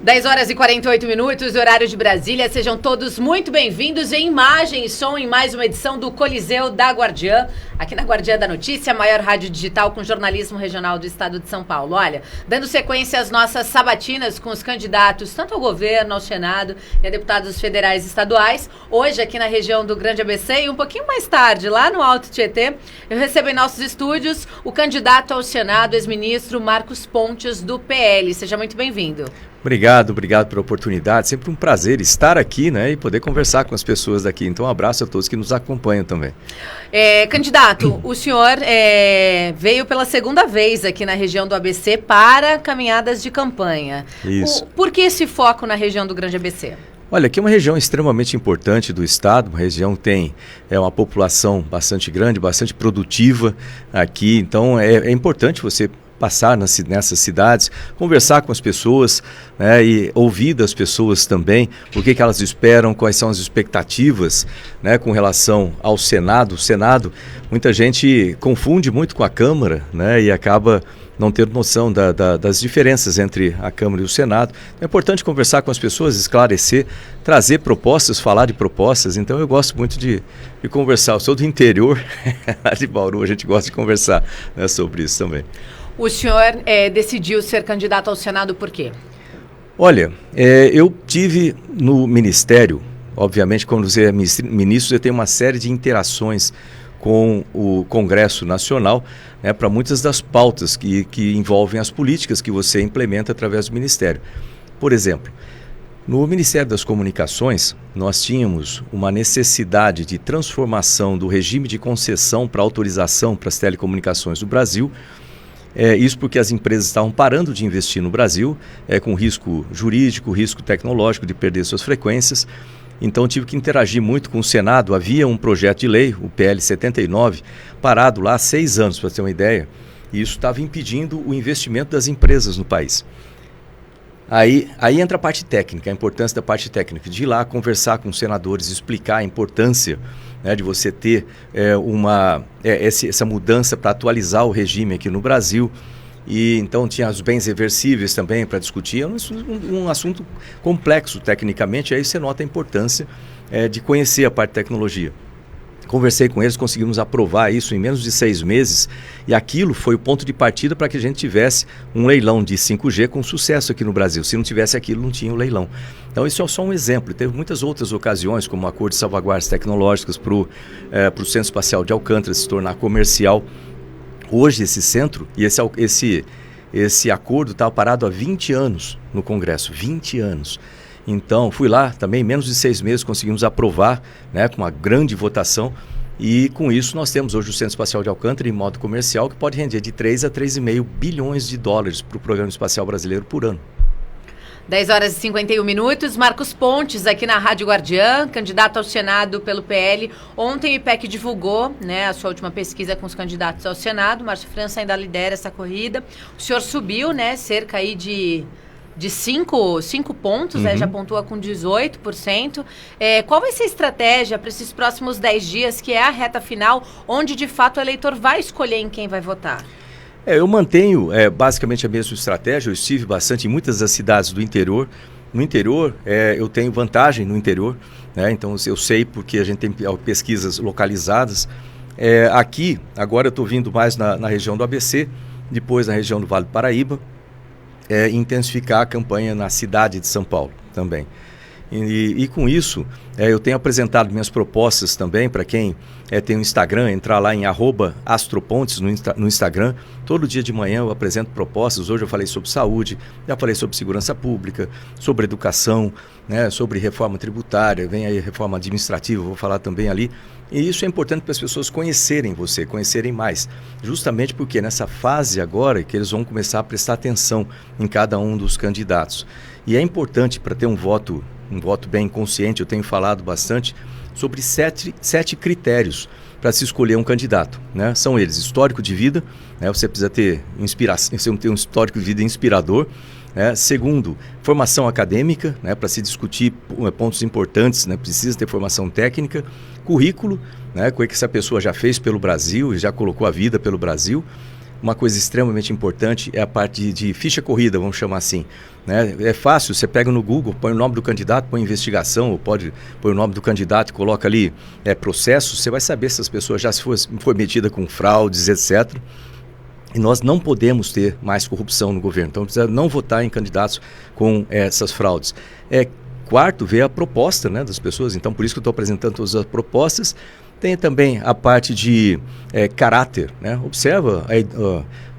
10 horas e 48 minutos, horário de Brasília. Sejam todos muito bem-vindos em imagem e som em mais uma edição do Coliseu da Guardiã. Aqui na Guardiã da Notícia, a maior rádio digital com jornalismo regional do estado de São Paulo. Olha, dando sequência às nossas sabatinas com os candidatos, tanto ao governo, ao Senado e a deputados federais e estaduais. Hoje, aqui na região do Grande ABC e um pouquinho mais tarde, lá no Alto Tietê, eu recebo em nossos estúdios o candidato ao Senado, ex-ministro Marcos Pontes, do PL. Seja muito bem-vindo. Obrigado pela oportunidade. Sempre um prazer estar aqui, né, e poder conversar com as pessoas daqui. Então, um abraço a todos que nos acompanham também. Candidato, o senhor veio pela segunda vez aqui na região do ABC para caminhadas de campanha. Isso. Por que esse foco na região do Grande ABC? Olha, aqui é uma região extremamente importante do estado, uma região que tem uma população bastante grande, bastante produtiva aqui. Então, é importante você passar nessas cidades, conversar com as pessoas, né, e ouvir das pessoas também o que elas esperam, quais são as expectativas, né, com relação ao Senado. O Senado, muita gente confunde muito com a Câmara, né, e acaba não tendo noção das diferenças entre a Câmara e o Senado. É importante conversar com as pessoas, esclarecer, trazer propostas, falar de propostas. Então eu gosto muito de conversar. Eu sou do interior, de Bauru, a gente gosta de conversar, né, sobre isso também. O senhor decidiu ser candidato ao Senado por quê? Olha, eu tive no Ministério, obviamente, quando você é ministro, você tem uma série de interações com o Congresso Nacional, né, para muitas das pautas que envolvem as políticas que você implementa através do Ministério. Por exemplo, no Ministério das Comunicações, nós tínhamos uma necessidade de transformação do regime de concessão para autorização para as telecomunicações do Brasil. Isso porque as empresas estavam parando de investir no Brasil, com risco jurídico, risco tecnológico de perder suas frequências. Então tive que interagir muito com o Senado. Havia um projeto de lei, o PL 79, parado lá há 6 anos, para ter uma ideia, e isso estava impedindo o investimento das empresas no país. Aí entra a parte técnica, a importância da parte técnica, de ir lá conversar com os senadores, explicar a importância, né, de você ter essa mudança para atualizar o regime aqui no Brasil. E então tinha os bens reversíveis também para discutir. É um assunto complexo tecnicamente, aí você nota a importância de conhecer a parte de tecnologia. Conversei com eles, conseguimos aprovar isso em menos de 6 meses, e aquilo foi o ponto de partida para que a gente tivesse um leilão de 5G com sucesso aqui no Brasil. Se não tivesse aquilo, não tinha o leilão. Então isso é só um exemplo. Teve muitas outras ocasiões, como o acordo de salvaguardas tecnológicas para o Centro Espacial de Alcântara se tornar comercial. Hoje esse centro e esse acordo estava parado há 20 anos no Congresso, 20 anos. Então, fui lá também, em menos de 6 meses conseguimos aprovar, né, com uma grande votação, e com isso nós temos hoje o Centro Espacial de Alcântara em modo comercial, que pode render de 3 a 3,5 bilhões de dólares para o Programa Espacial Brasileiro por ano. 10 horas e 51 minutos, Marcos Pontes aqui na Rádio Guardiã, candidato ao Senado pelo PL. Ontem o IPEC divulgou, né, a sua última pesquisa com os candidatos ao Senado. Márcio França ainda lidera essa corrida. O senhor subiu, né, cerca aí de 5 pontos, Uhum. Já pontua com 18%. Qual vai ser a estratégia para esses próximos 10 dias, que é a reta final, onde de fato o eleitor vai escolher em quem vai votar? Eu mantenho basicamente a mesma estratégia. Eu estive bastante em muitas das cidades do interior. No interior, eu tenho vantagem no interior, né? Então eu sei porque a gente tem pesquisas localizadas. Aqui, agora eu estou vindo mais na região do ABC, depois na região do Vale do Paraíba, intensificar a campanha na cidade de São Paulo também. E com isso, eu tenho apresentado minhas propostas também para quem tem um Instagram, entrar lá em @astropontes no Instagram. Todo dia de manhã eu apresento propostas. Hoje eu falei sobre saúde, já falei sobre segurança pública, sobre educação, né, sobre reforma tributária, vem aí reforma administrativa, eu vou falar também ali. E isso é importante para as pessoas conhecerem você, conhecerem mais. Justamente porque nessa fase agora que eles vão começar a prestar atenção em cada um dos candidatos. E é importante para ter um voto bem consciente. Eu tenho falado bastante sobre 7 critérios para se escolher um candidato, né? São eles: histórico de vida, né? Você precisa ter um histórico de vida inspirador. Segundo, formação acadêmica, né? Para se discutir pontos importantes, né? Precisa ter formação técnica. Currículo, né? O que essa pessoa já fez pelo Brasil e já colocou a vida pelo Brasil. uma coisa extremamente importante é a parte de ficha corrida, vamos chamar assim. Né? É fácil, você pega no Google, põe o nome do candidato, põe investigação, ou pode pôr o nome do candidato e coloca ali processo, você vai saber se as pessoas já foi metida com fraudes, etc. E nós não podemos ter mais corrupção no governo, então precisa não votar em candidatos com essas fraudes. Quarto, ver a proposta, né, das pessoas, então por isso que eu estou apresentando todas as propostas. Tem também a parte de caráter, né? Observa,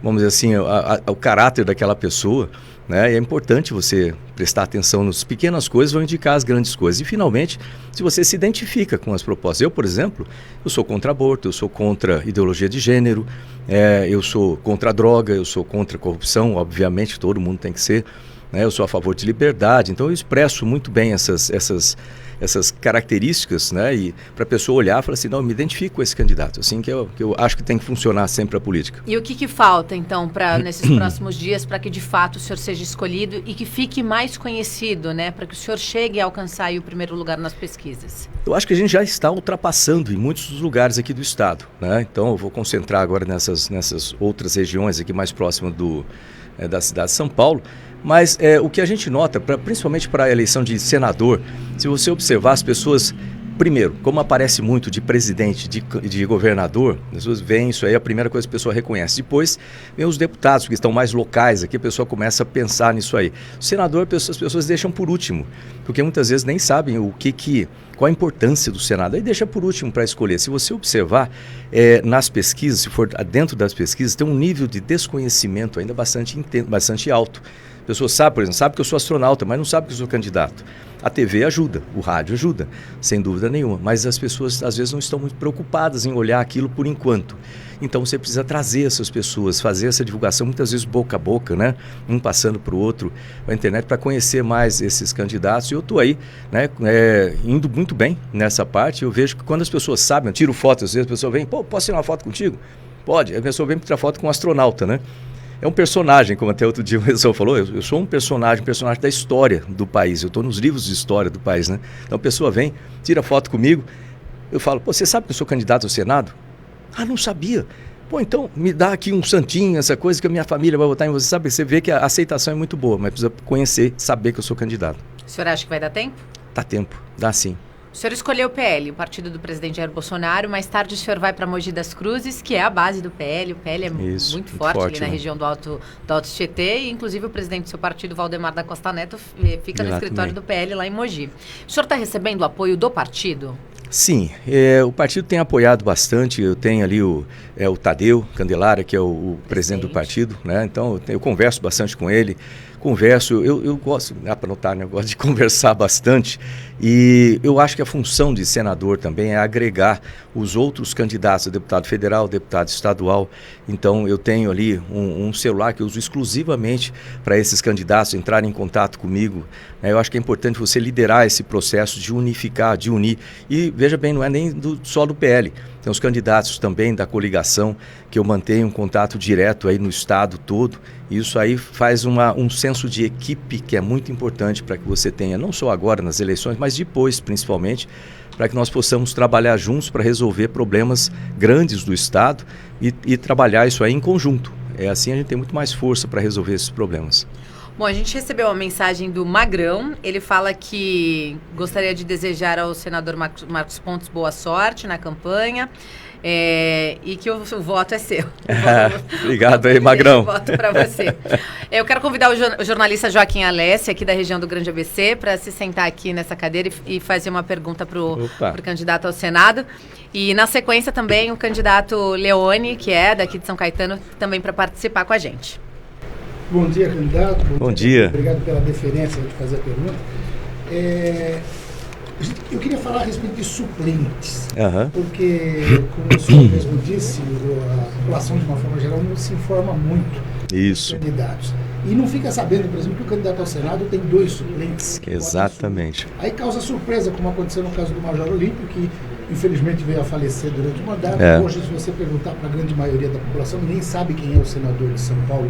vamos dizer assim, o caráter daquela pessoa, né? E é importante você prestar atenção nas pequenas coisas, vão indicar as grandes coisas. E, finalmente, se você se identifica com as propostas. Eu, por exemplo, eu sou contra aborto, eu sou contra ideologia de gênero, eu sou contra a droga, eu sou contra a corrupção, obviamente, todo mundo tem que ser. Eu sou a favor de liberdade, então eu expresso muito bem essas características, né? E para a pessoa olhar e falar assim, não, eu me identifico com esse candidato, assim que eu acho que tem que funcionar sempre a política. E o que falta, então, nesses próximos dias, para que de fato o senhor seja escolhido e que fique mais conhecido, né? Para que o senhor chegue a alcançar aí o primeiro lugar nas pesquisas? Eu acho que a gente já está ultrapassando em muitos dos lugares aqui do estado, né? Então eu vou concentrar agora nessas outras regiões aqui mais próximas da cidade de São Paulo. Mas o que a gente nota, principalmente para a eleição de senador, se você observar as pessoas, primeiro, como aparece muito de presidente, de governador, as pessoas veem isso aí, a primeira coisa que a pessoa reconhece. Depois vem os deputados que estão mais locais aqui, a pessoa começa a pensar nisso aí. O senador, as pessoas deixam por último, porque muitas vezes nem sabem qual a importância do Senado. Aí deixa por último para escolher. Se você observar nas pesquisas, se for dentro das pesquisas, tem um nível de desconhecimento ainda bastante alto. A pessoa sabe, por exemplo, sabe que eu sou astronauta, mas não sabe que eu sou candidato. A TV ajuda, o rádio ajuda, sem dúvida nenhuma. Mas as pessoas, às vezes, não estão muito preocupadas em olhar aquilo por enquanto. Então, você precisa trazer essas pessoas, fazer essa divulgação, muitas vezes boca a boca, né? Um passando para o outro, a internet, para conhecer mais esses candidatos. E eu estou aí, né, indo muito bem nessa parte. Eu vejo que quando as pessoas sabem, eu tiro fotos, às vezes a pessoa vem, pô, posso tirar uma foto contigo? Pode. A pessoa vem para tirar foto com um astronauta, né? É um personagem, como até outro dia o pessoal falou, eu sou um personagem da história do país, eu estou nos livros de história do país, né? Então a pessoa vem, tira foto comigo, eu falo, pô, você sabe que eu sou candidato ao Senado? Ah, não sabia. Pô, então me dá aqui um santinho, essa coisa que a minha família vai votar em você, sabe? Você vê que a aceitação é muito boa, mas precisa conhecer, saber que eu sou candidato. O senhor acha que vai dar tempo? Dá tempo, dá sim. O senhor escolheu o PL, o partido do presidente Jair Bolsonaro. Mais tarde o senhor vai para Mogi das Cruzes, que é a base do PL. O PL é muito forte ali na região do Alto Tietê. E, inclusive, o presidente do seu partido, Valdemar da Costa Neto, fica no escritório do PL lá em Mogi. O senhor está recebendo o apoio do partido? Sim, o partido tem apoiado bastante. Eu tenho ali o Tadeu Candelária, que é o presidente do partido, né? Então eu converso bastante com ele. Eu gosto, para notar, né? Eu gosto de conversar bastante e eu acho que a função de senador também é agregar os outros candidatos, deputado federal, deputado estadual. Então eu tenho ali um celular que eu uso exclusivamente para esses candidatos entrarem em contato comigo. Eu acho que é importante você liderar esse processo de unificar, de unir. E veja bem, não é nem só do PL. Tem os candidatos também da coligação, que eu mantenho um contato direto aí no estado todo. E isso aí faz um senso de equipe que é muito importante para que você tenha, não só agora nas eleições, mas depois principalmente, para que nós possamos trabalhar juntos para resolver problemas grandes do estado e trabalhar isso aí em conjunto. Assim a gente tem muito mais força para resolver esses problemas. Bom, a gente recebeu uma mensagem do Magrão. Ele fala que gostaria de desejar ao senador Marcos Pontes boa sorte na campanha e que o voto é seu. Obrigado aí, Magrão. Voto para você. Eu quero convidar o jornalista Joaquim Alessi, aqui da região do Grande ABC, para se sentar aqui nessa cadeira e fazer uma pergunta para o candidato ao Senado. E, na sequência, também o candidato Leone, que é daqui de São Caetano, também para participar com a gente. Bom dia, candidato. Bom dia. Obrigado pela deferência de fazer a pergunta. Eu queria falar a respeito de suplentes, porque, como o senhor mesmo disse, a população, de uma forma geral, não se informa muito dos candidatos. E não fica sabendo, por exemplo, que o candidato ao Senado tem 2 suplentes. Exatamente. Aí causa surpresa, como aconteceu no caso do Major Olímpio, que infelizmente veio a falecer durante o mandato. Hoje, se você perguntar para a grande maioria da população, ninguém sabe quem é o senador de São Paulo.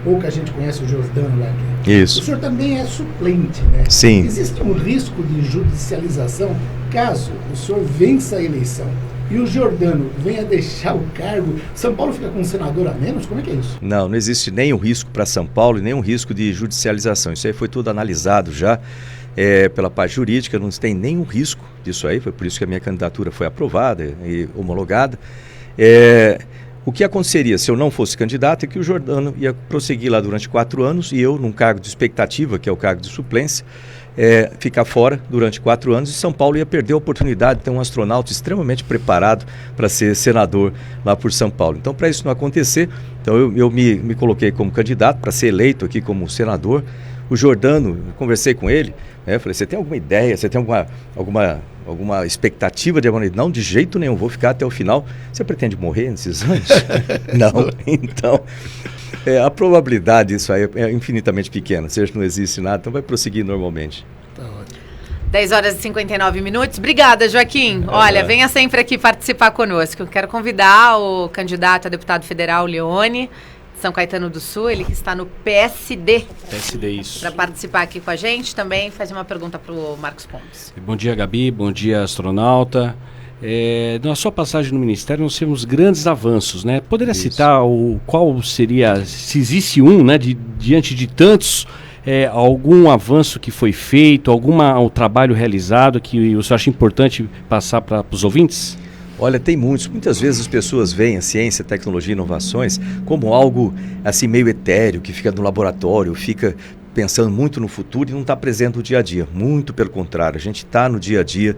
Pouca gente conhece o Jordano lá. Isso. O senhor também é suplente, né? Sim. Existe um risco de judicialização caso o senhor vença a eleição e o Giordano venha deixar o cargo, São Paulo fica com um senador a menos? Como é que é isso? Não existe nenhum risco para São Paulo e nenhum risco de judicialização. Isso aí foi tudo analisado já pela parte jurídica, não tem nenhum risco disso aí, foi por isso que a minha candidatura foi aprovada e homologada. O que aconteceria se eu não fosse candidato é que o Giordano ia prosseguir lá durante 4 anos e eu, num cargo de expectativa, que é o cargo de suplência, ficar fora durante 4 anos, e São Paulo ia perder a oportunidade de ter um astronauta extremamente preparado para ser senador lá por São Paulo. Então, para isso não acontecer, então eu me coloquei como candidato para ser eleito aqui como senador. O Giordano, eu conversei com ele, falei, você tem alguma ideia, você tem alguma expectativa de abandonar? Não, de jeito nenhum, vou ficar até o final. Você pretende morrer nesses anos? Não, então... a probabilidade disso aí é infinitamente pequena, seja não existe nada, então vai prosseguir normalmente. Tá ótimo. 10 horas e 59 minutos. Obrigada, Joaquim. Olha, venha sempre aqui participar conosco. Quero convidar o candidato a deputado federal, Leone, São Caetano do Sul, ele que está no PSD. PSD, isso. Para participar aqui com a gente também, fazer uma pergunta para o Marcos Pontes. Bom dia, Gabi. Bom dia, astronauta. Na sua passagem no Ministério nós temos grandes avanços, né? Poderia citar qual seria, se existe diante de tantos, algum avanço que foi feito, algum trabalho realizado que o senhor acha importante passar para os ouvintes? Olha, tem muitos. Muitas vezes as pessoas veem a ciência, tecnologia e inovações como algo assim meio etéreo, que fica no laboratório, fica pensando muito no futuro e não está presente no dia a dia. Muito pelo contrário, a gente está no dia a dia.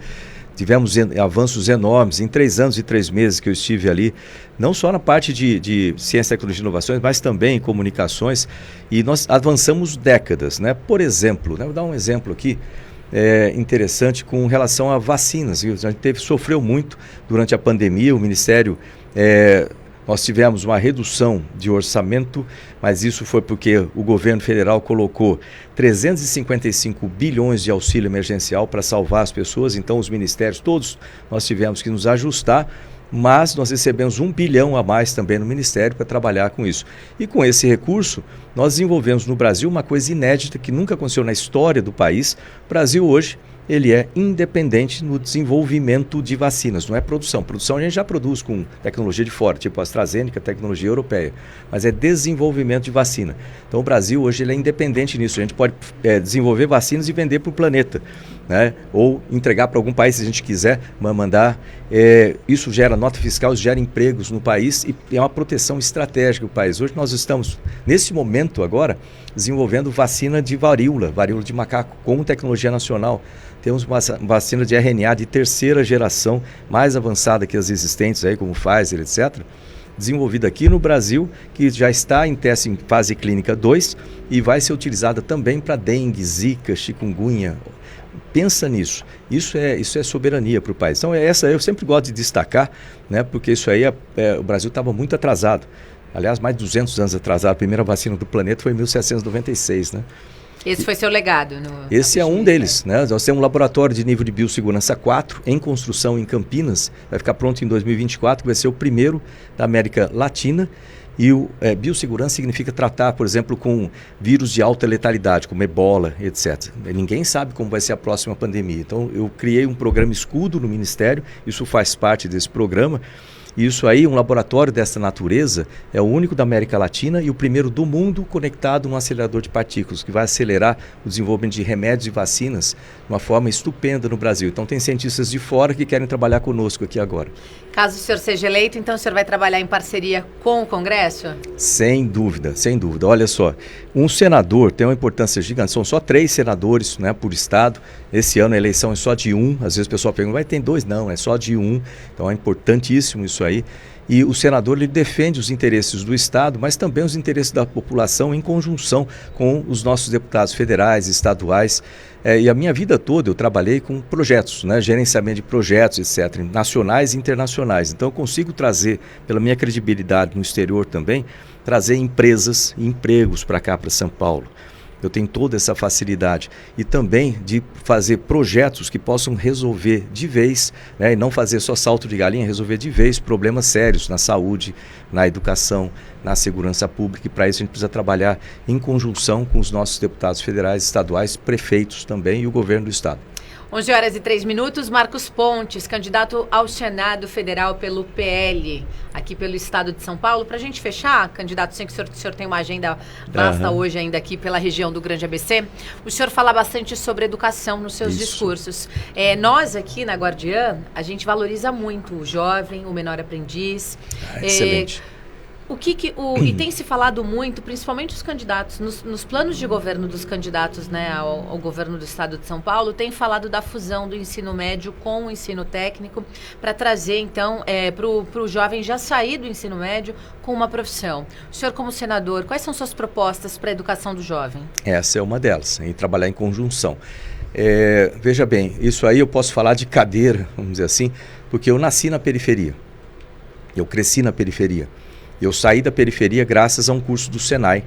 Tivemos avanços enormes em 3 anos e 3 meses que eu estive ali, não só na parte de ciência, tecnologia e inovações, mas também em comunicações, e nós avançamos décadas, né? Por exemplo, vou dar um exemplo aqui interessante com relação a vacinas. A gente sofreu muito durante a pandemia, o Ministério... Nós tivemos uma redução de orçamento, mas isso foi porque o governo federal colocou 355 bilhões de auxílio emergencial para salvar as pessoas. Então, os ministérios, todos nós tivemos que nos ajustar, mas nós recebemos 1 bilhão a mais também no Ministério para trabalhar com isso. E com esse recurso, nós desenvolvemos no Brasil uma coisa inédita que nunca aconteceu na história do país. O Brasil hoje... ele é independente no desenvolvimento de vacinas, não é produção. Produção a gente já produz com tecnologia de fora, tipo AstraZeneca, tecnologia europeia, mas é desenvolvimento de vacina. Então o Brasil hoje ele é independente nisso, a gente pode desenvolver vacinas e vender para o planeta, né? Ou entregar para algum país se a gente quiser, mandar. Isso gera nota fiscal, gera empregos no país e é uma proteção estratégica do país. Hoje nós estamos, nesse momento agora, desenvolvendo vacina de varíola de macaco, com tecnologia nacional. Temos uma vacina de RNA de 3ª geração, mais avançada que as existentes, aí, como Pfizer, etc., desenvolvida aqui no Brasil, que já está em teste em fase clínica 2 e vai ser utilizada também para dengue, zika, chikungunya. Pensa nisso. Isso é soberania para o país. Então, eu sempre gosto de destacar, né, porque isso aí o Brasil estava muito atrasado. Aliás, mais de 200 anos atrasado. A primeira vacina do planeta foi em 1796, né? Esse foi seu legado? Esse é um deles, né? Nós temos um laboratório de nível de biossegurança 4 em construção em Campinas. Vai ficar pronto em 2024, que vai ser o primeiro da América Latina. E biossegurança significa tratar, por exemplo, com vírus de alta letalidade, como ebola, etc. Ninguém sabe como vai ser a próxima pandemia. Então, eu criei um programa escudo no Ministério, isso faz parte desse programa. E isso aí, um laboratório dessa natureza, é o único da América Latina e o primeiro do mundo conectado a um acelerador de partículas, que vai acelerar o desenvolvimento de remédios e vacinas de uma forma estupenda no Brasil. Então tem cientistas de fora que querem trabalhar conosco aqui agora. Caso o senhor seja eleito, então o senhor vai trabalhar em parceria com o Congresso? Sem dúvida, sem dúvida. Olha só, um senador tem uma importância gigante, são só 3 senadores, né, por estado. Esse ano a eleição é só de 1, às vezes o pessoal pergunta, vai ter 2? Não, é só de 1, então é importantíssimo isso aí. E o senador ele defende os interesses do Estado, mas também os interesses da população em conjunção com os nossos deputados federais, estaduais. E a minha vida toda eu trabalhei com projetos, né, gerenciamento de projetos, etc., nacionais e internacionais. Então eu consigo trazer, pela minha credibilidade no exterior também, trazer empresas e empregos para cá, para São Paulo. Eu tenho toda essa facilidade e também de fazer projetos que possam resolver de vez, né, e não fazer só salto de galinha, resolver de vez problemas sérios na saúde, na educação, na segurança pública, e para isso a gente precisa trabalhar em conjunção com os nossos deputados federais, estaduais, prefeitos também e o governo do estado. 11h03, Marcos Pontes, candidato ao Senado Federal pelo PL, aqui pelo estado de São Paulo. Para a gente fechar, candidato, sei que o senhor tem uma agenda vasta hoje ainda aqui pela região do Grande ABC. O senhor fala bastante sobre educação nos seus discursos. Nós aqui na Guardiã, a gente valoriza muito o jovem, o menor aprendiz. Excelente. E tem se falado muito, principalmente os candidatos, nos planos de governo dos candidatos, né, ao governo do estado de São Paulo, tem falado da fusão do ensino médio com o ensino técnico, para trazer, então, para o jovem já sair do ensino médio com uma profissão. O senhor, como senador, quais são suas propostas para a educação do jovem? Essa é uma delas, em trabalhar em conjunção. Veja bem, isso aí eu posso falar de cadeira, vamos dizer assim, porque eu nasci na periferia, eu cresci na periferia. Eu saí da periferia graças a um curso do Senai,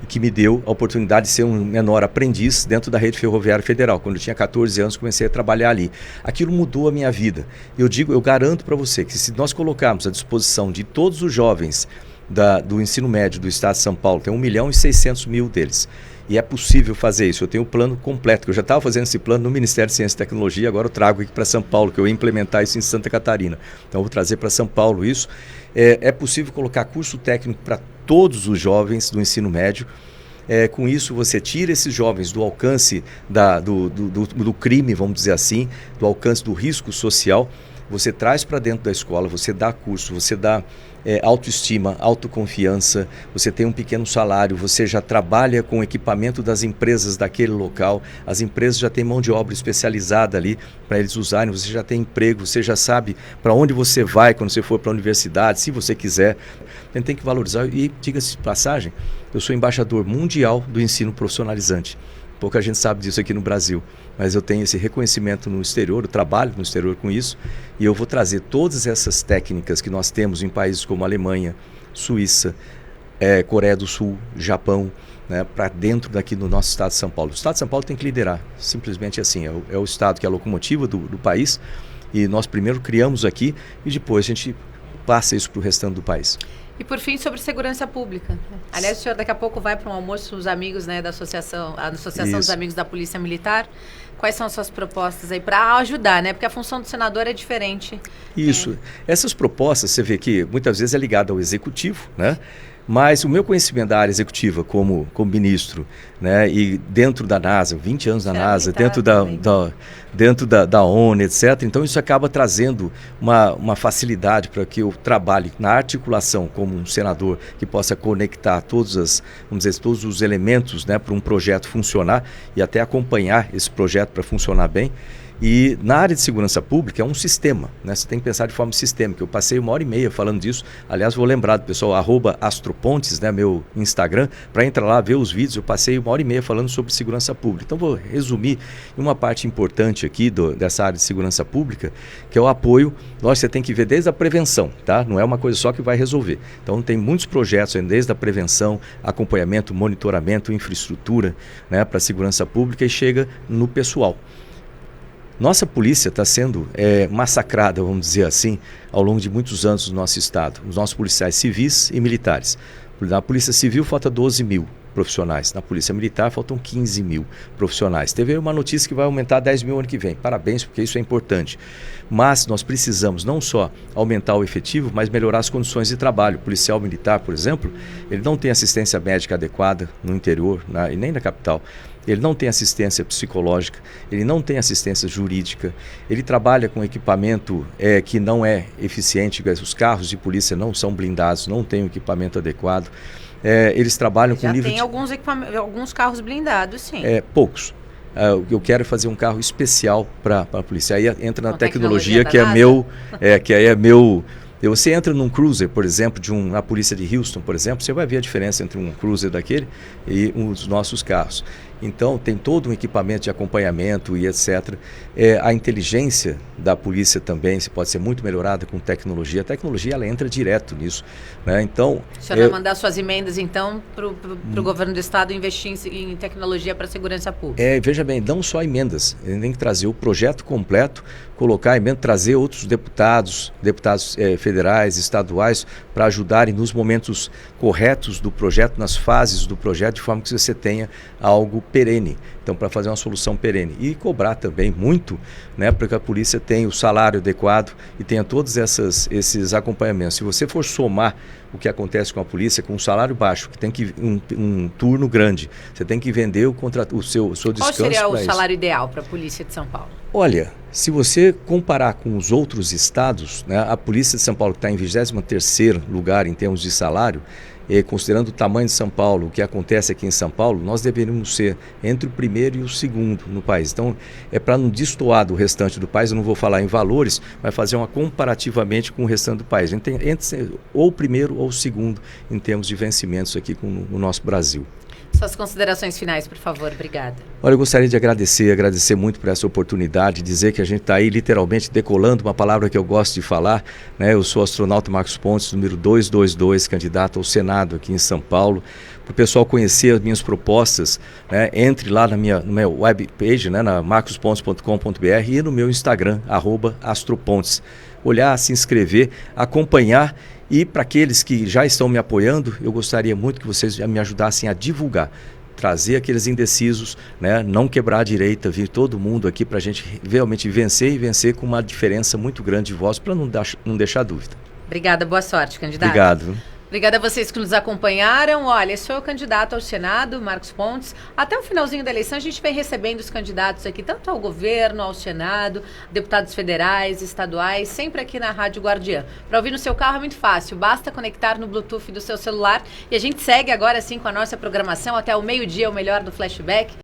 que me deu a oportunidade de ser um menor aprendiz dentro da rede ferroviária federal. Quando eu tinha 14 anos, comecei a trabalhar ali. Aquilo mudou a minha vida. Eu garanto para você que se nós colocarmos à disposição de todos os jovens do ensino médio do estado de São Paulo, tem 1.600.000 deles. E é possível fazer isso. Eu tenho o plano completo, que eu já estava fazendo esse plano no Ministério de Ciência e Tecnologia, agora eu trago aqui para São Paulo, que eu ia implementar isso em Santa Catarina. Então eu vou trazer para São Paulo isso. É possível colocar curso técnico para todos os jovens do ensino médio. Com isso você tira esses jovens do alcance do crime, vamos dizer assim, do alcance do risco social. Você traz para dentro da escola, você dá curso, você dá autoestima, autoconfiança, você tem um pequeno salário, você já trabalha com o equipamento das empresas daquele local, as empresas já têm mão de obra especializada ali para eles usarem, você já tem emprego, você já sabe para onde você vai quando você for para a universidade, se você quiser. A gente tem que valorizar e, diga-se de passagem, eu sou embaixador mundial do ensino profissionalizante. Pouca gente sabe disso aqui no Brasil, mas eu tenho esse reconhecimento no exterior, eu trabalho no exterior com isso, e eu vou trazer todas essas técnicas que nós temos em países como Alemanha, Suíça, Coreia do Sul, Japão, né, para dentro daqui do nosso estado de São Paulo. O estado de São Paulo tem que liderar, simplesmente assim, é o estado que é a locomotiva do país, e nós primeiro criamos aqui e depois a gente passa isso para o restante do país. E por fim, sobre segurança pública. Aliás, o senhor daqui a pouco vai para um almoço com os amigos, né, da Associação dos Amigos da Polícia Militar. Quais são as suas propostas aí para ajudar, né? Porque a função do senador é diferente. Isso. Essas propostas, você vê que muitas vezes é ligado ao executivo, né? Mas o meu conhecimento da área executiva como ministro, né, e dentro da NASA, 20 anos na NASA, dentro da ONU, etc. Então isso acaba trazendo uma facilidade para que eu trabalhe na articulação como um senador que possa conectar todos os elementos, né, para um projeto funcionar e até acompanhar esse projeto para funcionar bem. E na área de segurança pública é um sistema, né? Você tem que pensar de forma sistêmica. Eu passei 1h30 falando disso. Aliás, vou lembrar do pessoal, @astropontes, né, meu Instagram, para entrar lá, ver os vídeos. Eu passei 1h30 falando sobre segurança pública. Então vou resumir em uma parte importante aqui dessa área de segurança pública, que é o apoio. Você tem que ver desde a prevenção, tá? Não é uma coisa só que vai resolver. Então tem muitos projetos desde a prevenção, acompanhamento, monitoramento, infraestrutura, né, para a segurança pública, e chega no pessoal. Nossa polícia está sendo massacrada, vamos dizer assim, ao longo de muitos anos no nosso estado. Os nossos policiais civis e militares. Na Polícia Civil falta 12.000 profissionais. Na Polícia Militar faltam 15.000 profissionais. Teve uma notícia que vai aumentar 10.000 ano que vem. Parabéns, porque isso é importante. Mas nós precisamos não só aumentar o efetivo, mas melhorar as condições de trabalho. O policial militar, por exemplo, ele não tem assistência médica adequada no interior e nem na capital. Ele não tem assistência psicológica, ele não tem assistência jurídica, ele trabalha com equipamento que não é eficiente, os carros de polícia não são blindados, não têm o equipamento adequado, eles trabalham com nível... Já tem alguns carros blindados, sim. Poucos. Eu quero fazer um carro especial para a polícia. Aí entra na tecnologia que é meu... Você entra num cruiser, por exemplo, na polícia de Houston, por exemplo, você vai ver a diferença entre um cruiser daquele e os nossos carros. Então, tem todo um equipamento de acompanhamento e etc. A inteligência da polícia também pode ser muito melhorada com tecnologia. A tecnologia, ela entra direto nisso, né? Então, o senhor vai mandar suas emendas, então, para o governo do estado investir em tecnologia para a segurança pública? Veja bem, não só emendas. Ele tem que trazer o projeto completo, colocar a emenda, trazer outros deputados federais, estaduais, para ajudarem nos momentos corretos do projeto, nas fases do projeto, de forma que você tenha algo perene. Então, para fazer uma solução perene. E cobrar também muito, né, para que a polícia tenha o salário adequado e tenha todos esses acompanhamentos. Se você for somar o que acontece com a polícia, com um salário baixo, que tem que um turno grande, você tem que vender o seu descanso. Qual seria o salário ideal para a polícia de São Paulo? Olha, se você comparar com os outros estados, né, a polícia de São Paulo está em 23º lugar em termos de salário, considerando o tamanho de São Paulo, o que acontece aqui em São Paulo, nós deveríamos ser entre o primeiro e o segundo no país. Então, é para não destoar do restante do país, eu não vou falar em valores, mas fazer uma comparativamente com o restante do país. A gente tem entre ou o primeiro ou o segundo em termos de vencimentos aqui no nosso Brasil. Suas considerações finais, por favor. Obrigada. Olha, eu gostaria de agradecer muito por essa oportunidade, dizer que a gente está aí literalmente decolando, uma palavra que eu gosto de falar, né? Eu sou o astronauta Marcos Pontes, número 222, candidato ao Senado aqui em São Paulo. Para o pessoal conhecer as minhas propostas, né? Entre lá na minha webpage, né? Na marcospontes.com.br e no meu Instagram, @astropontes. Olhar, se inscrever, acompanhar. E para aqueles que já estão me apoiando, eu gostaria muito que vocês me ajudassem a divulgar, trazer aqueles indecisos, né? Não quebrar a direita, vir todo mundo aqui para a gente realmente vencer e vencer com uma diferença muito grande de votos, para não deixar dúvida. Obrigada, boa sorte, candidato. Obrigado. Obrigada a vocês que nos acompanharam. Olha, esse foi o candidato ao Senado, Marcos Pontes. Até o finalzinho da eleição, a gente vem recebendo os candidatos aqui, tanto ao governo, ao Senado, deputados federais, estaduais, sempre aqui na Rádio Guardiã. Para ouvir no seu carro é muito fácil, basta conectar no Bluetooth do seu celular. E a gente segue agora sim com a nossa programação até o meio-dia, o melhor do Flashback.